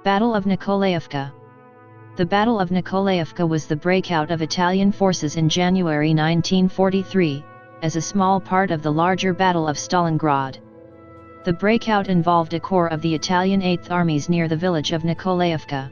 Battle of Nikolayevka. The Battle of Nikolayevka was the breakout of Italian forces in January 1943, as a small part of the larger Battle of Stalingrad. The breakout involved a corps of the Italian 8th Armies near the village of Nikolayevka.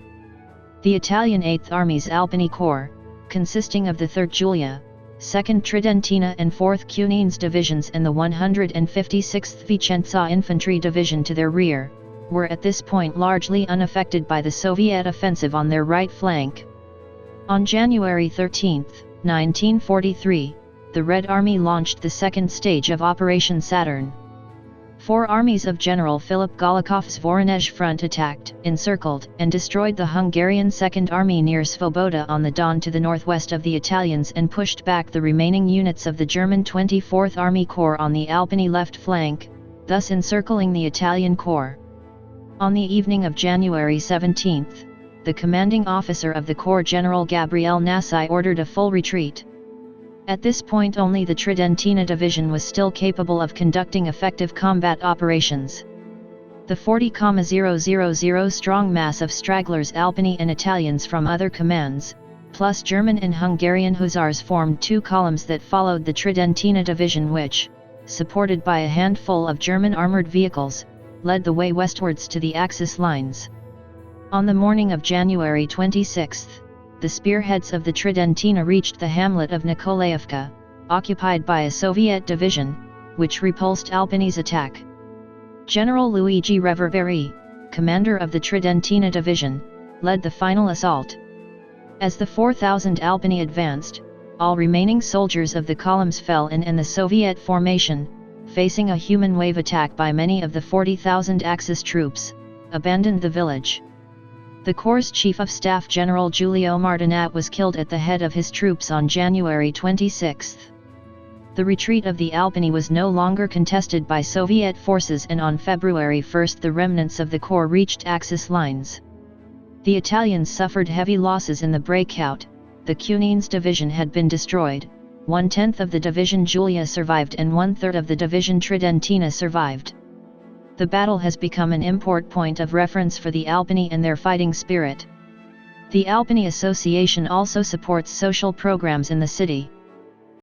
The Italian 8th Army's Albany Corps, consisting of the 3rd Julia, 2nd Tridentina and 4th Cunines divisions and the 156th Vicenza Infantry Division to their rear, were at this point largely unaffected by the Soviet offensive on their right flank. On January 13, 1943, the Red Army launched the second stage of Operation Saturn. 4 armies of General Philip Golikov's Voronezh front attacked, encircled, and destroyed the Hungarian Second Army near Svoboda on the Don to the northwest of the Italians and pushed back the remaining units of the German 24th Army Corps on the Albany left flank, thus encircling the Italian corps. On the evening of January 17, the commanding officer of the corps, General Gabriel Nassai, ordered a full retreat. At this point only the Tridentina division was still capable of conducting effective combat operations. The 40,000 strong mass of stragglers, Albany and Italians from other commands, plus German and Hungarian hussars, formed 2 columns that followed the Tridentina division, which, supported by a handful of German armored vehicles, led the way westwards to the Axis lines. On the morning of January 26, the spearheads of the Tridentina reached the hamlet of Nikolayevka, occupied by a Soviet division, which repulsed Albany's attack. General Luigi Reverberi, commander of the Tridentina division, led the final assault. As the 4,000 Albany advanced, all remaining soldiers of the columns fell in, and the Soviet formation, facing a human wave attack by many of the 40,000 Axis troops, abandoned the village. The Corps' Chief of Staff, General Giulio Martinat, was killed at the head of his troops on January 26. The retreat of the Albany was no longer contested by Soviet forces, and on February 1 the remnants of the Corps reached Axis lines. The Italians suffered heavy losses in the breakout. The Cunines division had been destroyed, 1/10 of the Division Julia survived and 1/3 of the Division Tridentina survived. The battle has become an important point of reference for the Albany and their fighting spirit. The Albany Association also supports social programs in the city.